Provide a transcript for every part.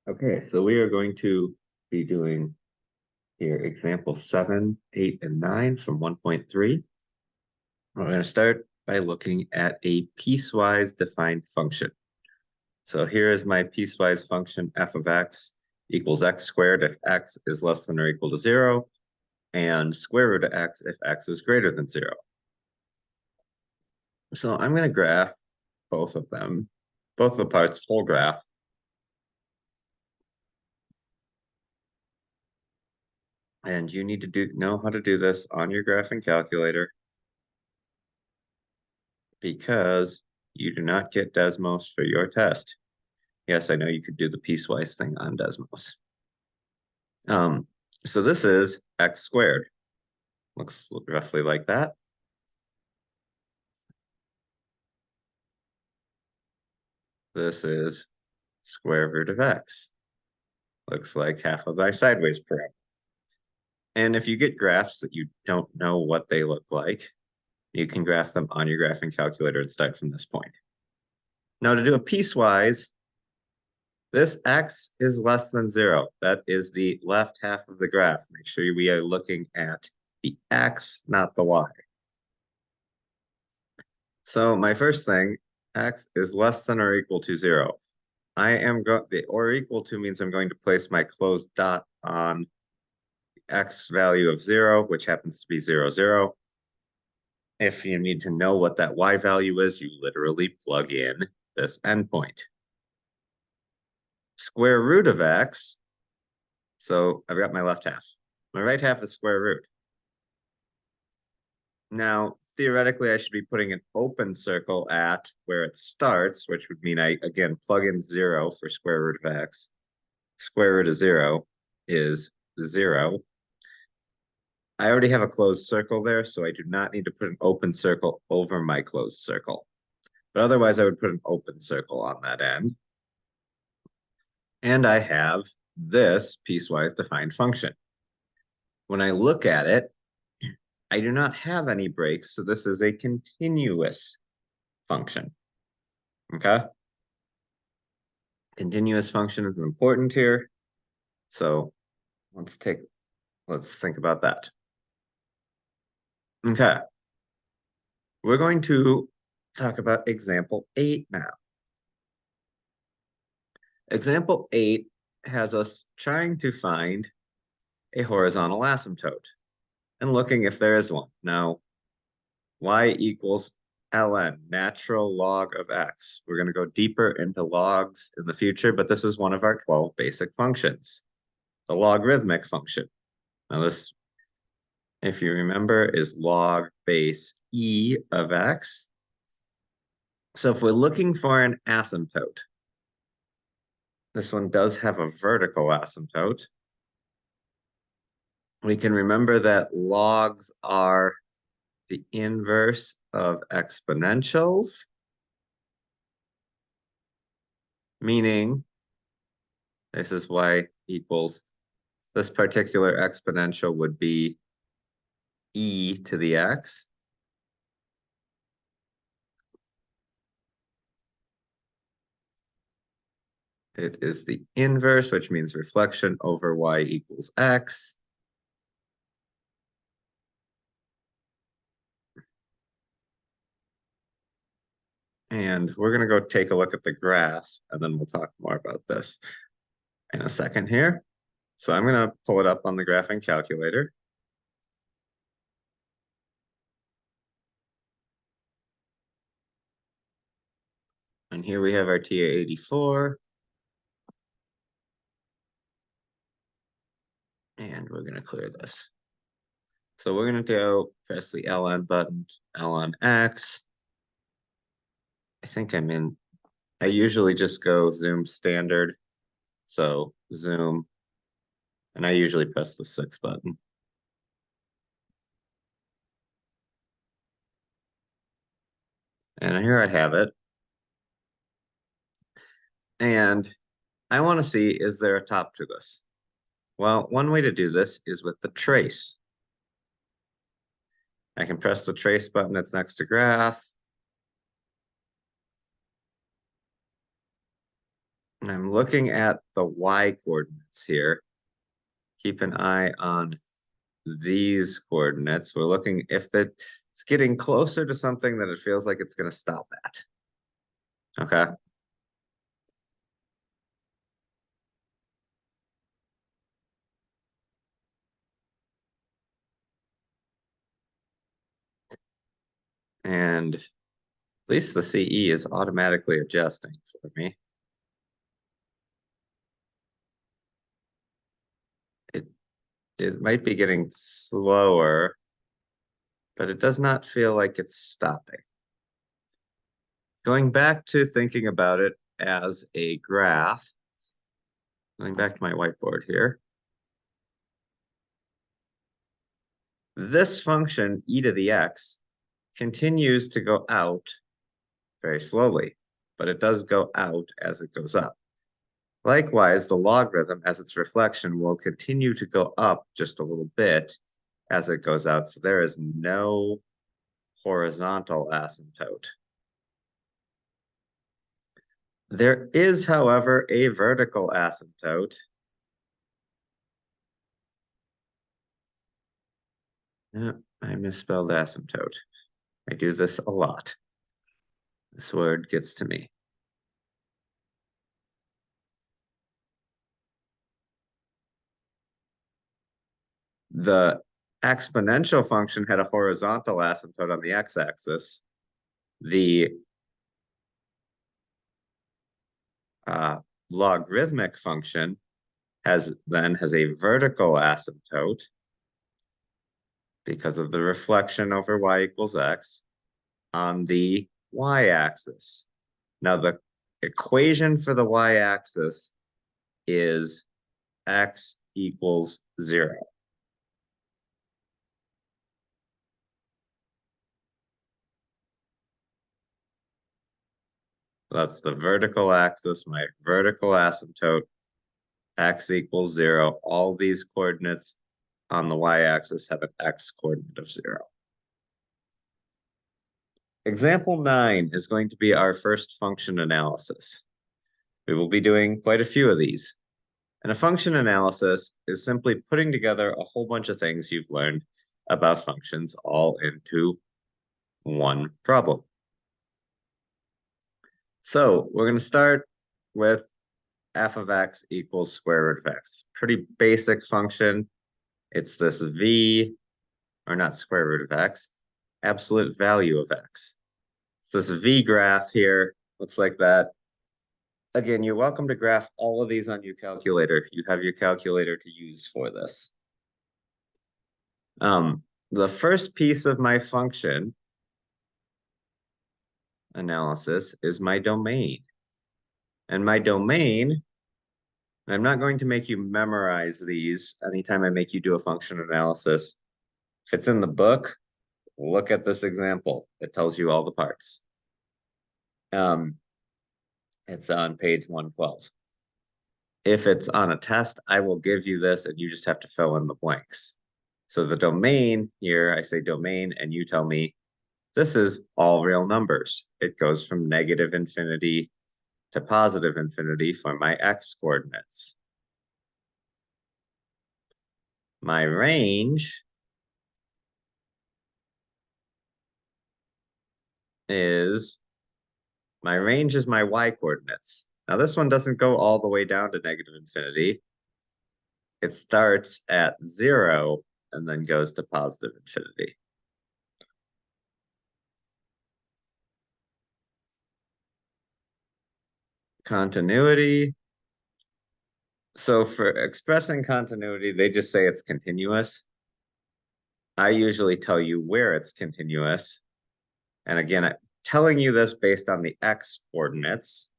Okay, so we are going to be doing here example 7, 8, and 9 from 1.3. We're going to start by looking at a piecewise defined function. So here is my piecewise function f of x equals x squared if x is less than or equal to 0, and square root of x if x is greater than 0. So I'm going to graph both of them, both the parts, whole graph. And you need to know how to do this on your graphing calculator because you do not get Desmos for your test. Yes, I know you could do the piecewise thing on Desmos. So this is x squared. Looks roughly like that. This is square root of x. Looks like half of thy sideways parabola. And if you get graphs that you don't know what they look like, you can graph them on your graphing calculator and start from this point. Now to do a piecewise, this x is less than 0. That is the left half of the graph. Make sure we are looking at the x, not the y. So my first thing, x is less than or equal to 0. I am the or equal to means I'm going to place my closed dot on the x value of 0, which happens to be 0, 0. If you need to know what that y value is, you literally plug in this endpoint. Square root of x, so I've got my left half. My right half is square root. Now, theoretically, I should be putting an open circle at where it starts, which would mean I, again, plug in 0 for square root of x. Square root of 0 is 0. I already have a closed circle there, so I do not need to put an open circle over my closed circle. But otherwise, I would put an open circle on that end. And I have this piecewise defined function. When I look at it, I do not have any breaks, so this is a continuous function. Okay? Continuous function is important here. So let's think about that. Okay. We're going to talk about example 8 now. Example 8 has us trying to find a horizontal asymptote and looking if there is one. Now, y equals ln, natural log of x. We're going to go deeper into logs in the future, but this is one of our 12 basic functions, the logarithmic function. Now this, if you remember, is log base e of x. So if we're looking for an asymptote, this one does have a vertical asymptote. We can remember that logs are the inverse of exponentials, meaning this is y equals, this particular exponential would be e to the x. It is the inverse, which means reflection over y equals x. And we're going to go take a look at the graph, and then we'll talk more about this in a second here. So I'm going to pull it up on the graphing calculator. And here we have our TA84. And we're going to clear this. So we're going to go press the ln button, ln x. I think I usually just go zoom standard. So zoom, and I usually press the 6 button. And here I have it. And I want to see, is there a top to this? Well, one way to do this is with the trace. I can press the trace button that's next to graph. And I'm looking at the y coordinates here. Keep an eye on these coordinates. We're looking if it's getting closer to something that it feels like it's going to stop at. Okay. And at least the CE is automatically adjusting for me. It it might be getting slower, but it does not feel like it's stopping. Going back to thinking about it as a graph, going back to my whiteboard here, this function, e to the x, continues to go out very slowly, but it does go out as it goes up. Likewise, the logarithm as its reflection will continue to go up just a little bit as it goes out. So there is no horizontal asymptote. There is, however, a vertical asymptote. I misspelled asymptote. I do this a lot. This word gets to me. The exponential function had a horizontal asymptote on the x-axis. The logarithmic function has a vertical asymptote because of the reflection over y equals x on the y-axis. Now the equation for the y-axis is x equals 0. That's the vertical axis, my vertical asymptote, x equals 0. All these coordinates on the y-axis have an x coordinate of 0. Example 9 is going to be our first function analysis. We will be doing quite a few of these. And a function analysis is simply putting together a whole bunch of things you've learned about functions all into one problem. So we're going to start with f of x equals square root of x. Pretty basic function. It's this v, or not square root of x, absolute value of x. It's this v graph here, looks like that. Again, you're welcome to graph all of these on your calculator. You have your calculator to use for this. The first piece of my function analysis is my domain. And my domain, I'm not going to make you memorize these anytime I make you do a function analysis. If it's in the book, look at this example. It tells you all the parts. It's on page 112. If it's on a test, I will give you this and you just have to fill in the blanks. So the domain here, I say domain, and you tell me this is all real numbers. It goes from negative infinity to positive infinity for my x coordinates. My range is my y coordinates. Now this one doesn't go all the way down to negative infinity. It starts at 0 and then goes to positive infinity. Continuity. So for expressing continuity, they just say it's continuous. I usually tell you where it's continuous. And again, I'm telling you this based on the x coordinates.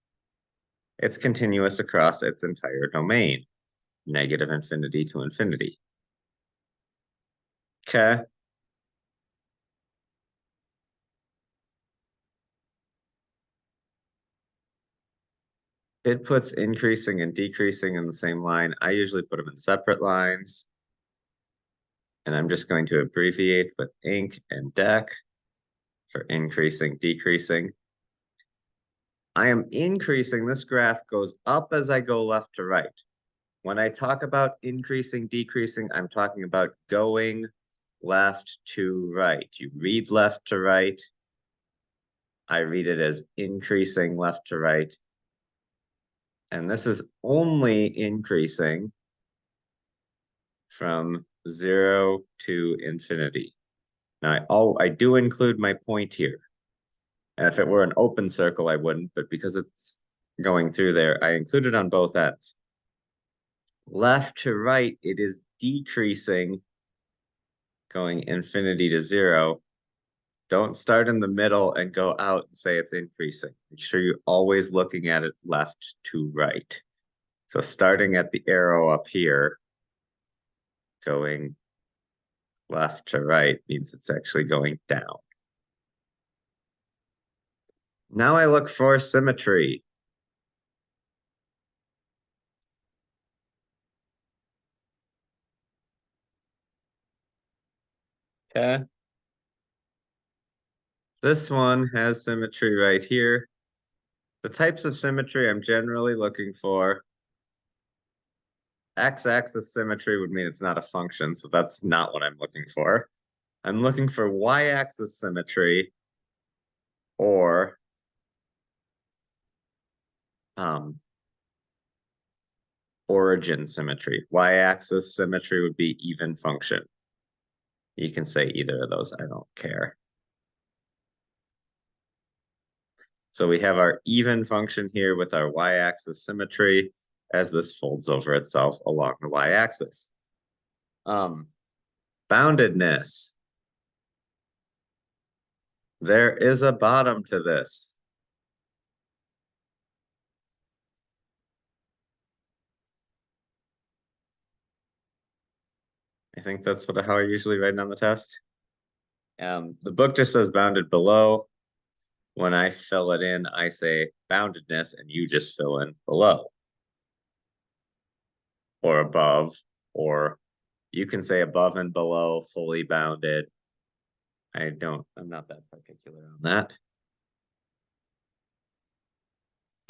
It's continuous across its entire domain, negative infinity to infinity. Okay. It puts increasing and decreasing in the same line. I usually put them in separate lines. And I'm just going to abbreviate with inc and dec for increasing, decreasing. I am increasing, this graph goes up as I go left to right. When I talk about increasing, decreasing, I'm talking about going left to right. You read left to right. I read it as increasing left to right. And this is only increasing from 0 to infinity. Now, I do include my point here. And if it were an open circle, I wouldn't, but because it's going through there, I include it on both ends. Left to right, it is decreasing, going infinity to 0. Don't start in the middle and go out and say it's increasing. Make sure you're always looking at it left to right. So starting at the arrow up here, going left to right means it's actually going down. Now I look for symmetry. Okay. This one has symmetry right here. The types of symmetry I'm generally looking for. X-axis symmetry would mean it's not a function, so that's not what I'm looking for. I'm looking for y-axis symmetry or origin symmetry. Y-axis symmetry would be even function. You can say either of those, I don't care. So we have our even function here with our y-axis symmetry as this folds over itself along the y-axis. Boundedness. There is a bottom to this. I think that's how I usually write it on the test. The book just says bounded below. When I fill it in, I say boundedness, and you just fill in below or above, or you can say above and below, fully bounded. I'm not that particular on that.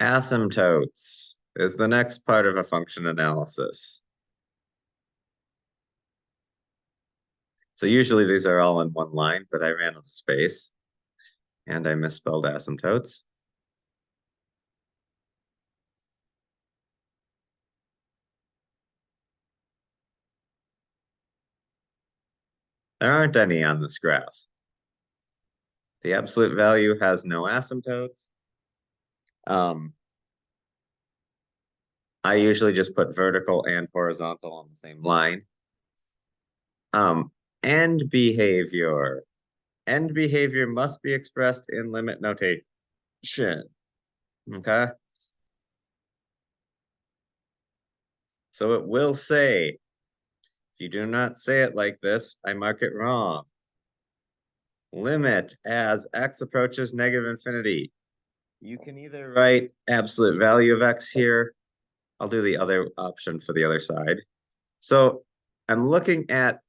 Asymptotes is the next part of a function analysis. So usually these are all in one line, but I ran out of space and I misspelled asymptotes. There aren't any on this graph. The absolute value has no asymptotes. I usually just put vertical and horizontal on the same line. End behavior. End behavior must be expressed in limit notation. Okay. So it will say, if you do not say it like this, I mark it wrong. Limit as x approaches negative infinity. You can either write absolute value of x here. I'll do the other option for the other side. So I'm looking at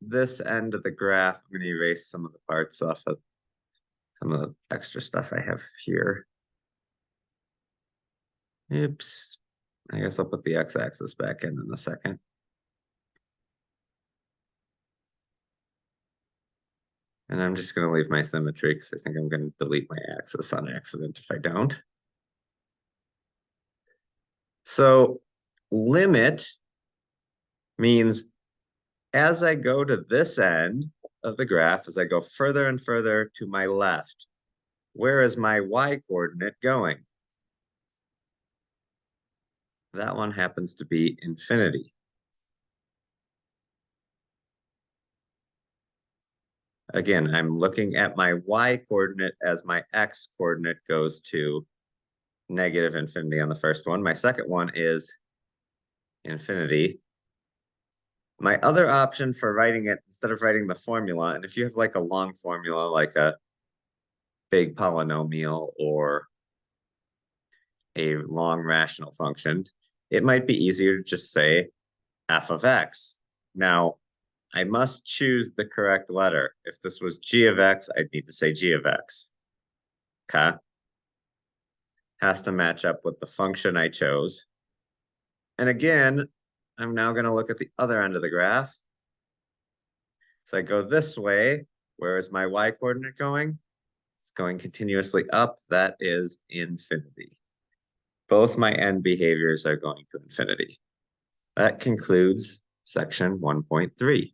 this end of the graph. I'm going to erase some of the parts off of some of the extra stuff I have here. Oops. I guess I'll put the x-axis back in a second. And I'm just going to leave my symmetry because I think I'm going to delete my axis on accident if I don't. So limit means as I go to this end of the graph, as I go further and further to my left, where is my y coordinate going? That one happens to be infinity. Again, I'm looking at my y coordinate as my x coordinate goes to negative infinity on the first one. My second one is infinity. My other option for writing it, instead of writing the formula, and if you have like a long formula, like a big polynomial or a long rational function, it might be easier to just say f of x. Now, I must choose the correct letter. If this was g of x, I'd need to say g of x. Okay. has to match up with the function I chose. And again, I'm now going to look at the other end of the graph. So I go this way. Where is my y coordinate going? It's going continuously up. That is infinity. Both my end behaviors are going to infinity. That concludes section 1.3.